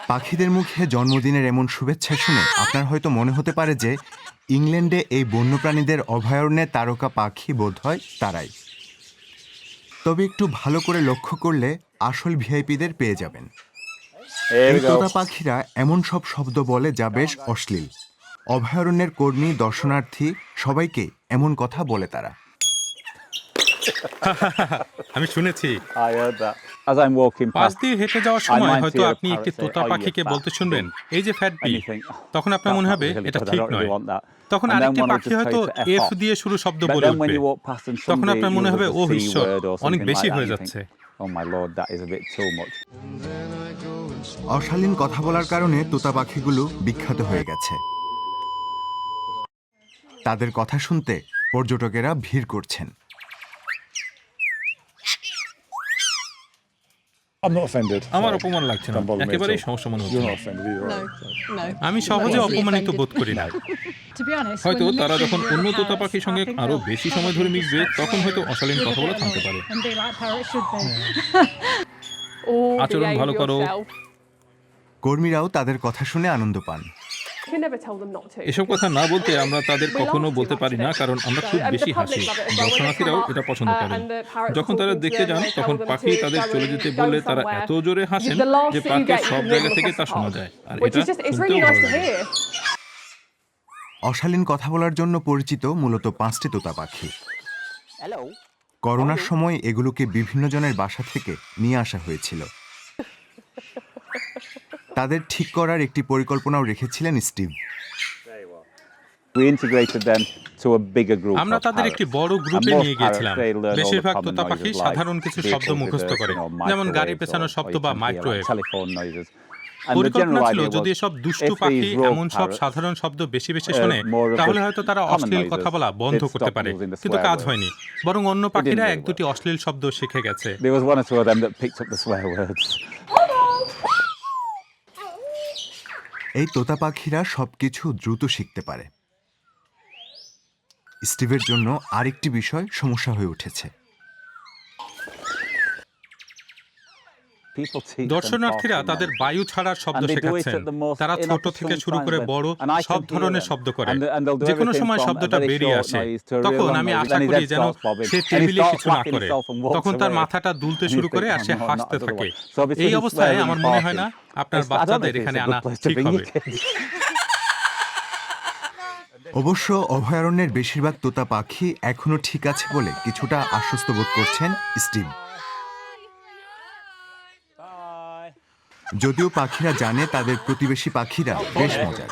পাখিদের মুখে জন্মদিনের এমন শুভেচ্ছা শুনে আপনার হয়তো মনে হতে পারে যে ইংল্যান্ডে এই বন্যপ্রাণীদের অভয়ারণ্যে তারকা পাখি বোধহয় তারাই। তবে একটু ভালো করে লক্ষ্য করলে আসল ভিআইপিদের পেয়ে যাবেন। এই তোতা পাখিরা এমন সব শব্দ বলে যা বেশ অশ্লীল। অভয়ারণ্যের কর্মী, দর্শনার্থী সবাইকে এমন কথা বলে তারা। আমি শুনেছি। As I'm walking pass past, দিয়ে হেঁটে যাওয়ার I সময় might হয়তো hear a আপনি একটি parrot say, Tota "Oh, you পাখিকে fat বলতে শুনবেন, thing." এই যে fat And be. you think, "Oh, তখন আপনার that's মনে not হবে really এটা good. I ঠিক don't নয়। really want that." তখন And then আরেকটি one will পাখি just tell হয়তো you to F F off. দিয়ে শুরু শব্দ But বলে then when উঠবে। you walk past and তখন somebody আপনার মনে uses হবে a ও C ঈশ্বর, word or অনেক something বেশি like that, হয়ে you যাচ্ছে। think, "Oh my Lord, that is a bit too much." অশালীন কথা বলার কারণে তোতা পাখিগুলো বিখ্যাত হয়ে গেছে। তাদের কথা শুনতে পর্যটকেরা ভিড় করছেন। I'm not offended. আমার Sorry. অপমান লাগছে না, Don't bother me at একেবারেই all. সমস্যা মনে হচ্ছে You're না। not offended either, No, are you? no. আমি Not সহজে easily অপমানিত offended. বোধ করি না। To be honest, হয়তো when the তারা mixes যখন near the অন্য তোতা parrots, পাখির I সঙ্গে think আরো they'll বেশি সময় ধরে probably মিশবে, just তখন start হয়তো swearing অশালীন with a কথা bit বলে of থামতে noise পারে। and be like parrots should be. আচরণ ভালো করো। কর্মীরাও তাদের কথা শুনে আনন্দ পান। এসব কথা না বলতে আমরা তাদের কখনো বলতে পারি না, কারণ আমরা খুব বেশি হাসি। দর্শনার্থীরাও এটা পছন্দ করেন। যখন তারা দেখতে যান তখন পাখি তাদের চলে যেতে বললে তারা এত জোরে হাসেন যে পার্কের সব জায়গা থেকে তা শোনা যায়, আর এটা শুনতেও ভালো লাগে। অশালীন কথা বলার জন্য পরিচিত মূলত 5টি তোতা পাখি। করোনার সময় এগুলোকে বিভিন্ন জনের বাসা থেকে নিয়ে আসা হয়েছিল। তাদের ঠিক করার একটি পরিকল্পনাও রেখেছিলেন Steve. We integrated them to a bigger group আমরা of তাদের parrots. একটি বড় And গ্রুপে most নিয়ে গিয়েছিলাম। parrots, they learn all the বেশিরভাগ common তোতা পাখি noises like সাধারণ কিছু শব্দ vehicle মুখস্থ reverse, করে, you know, যেমন গাড়ি microwaves পেছানোর or শব্দ you বা can hear like microwave. telephone noises. And the পরিকল্পনা general ছিল idea যদি was, এসব দুষ্টু if পাখি these rogue এমন সব parrots, সাধারণ শব্দ বেশি বেশি শোনে, more of তাহলে the হয়তো তারা common অশ্লীল কথা noises, বলা বন্ধ they'd করতে stop পারে। using the কিন্তু swear কাজ words. হয়নি, বরং অন্য didn't পাখিরা really এক দুটি অশ্লীল শব্দ শিখে গেছে। There was one or two of them that picked up the swear words. এই তোতা পাখিরা সবকিছু দ্রুত শিখতে পারে। স্টিভের জন্য আরেকটি বিষয় সমস্যা হয়ে উঠেছে। People teach them দর্শনার্থীরা talking তাদের noises. বায়ু ছাড়ার শব্দ And they do it শেখাচ্ছেন। at the most তারা ছোট থেকে inopportune শুরু করে times বড় when- and I সব can hear ধরনের them. শব্দ করে। And they'll do যে কোনো everything সময় from a শব্দটা very বেরিয়ে short আসে। noise to a real তখন long আমি noise. আশা Then his করি head যেন starts bobbing. Say And he টেবিলে starts কিছু না whacking করে। himself and walks তখন তার away. মাথাটা দুলতে And you শুরু think, করে আর "Oh, সে no, not হাসতে another থাকে। one." So between এই অবস্থায় swearing আমার and মনে হয় barking, না আপনার I don't বাচ্চাদের think it's এখানে a আনা good place to ঠিক bring হবে। your kids. অবশ্য অভয়ারণ্যের বেশিরভাগ তোতা পাখি এখনো ঠিক আছে বলে কিছুটা আশ্বস্ত বোধ করছেন স্টিভ। যদিও পাখিরা জানে তাদের প্রতিবেশী পাখিরা বেশ মজার।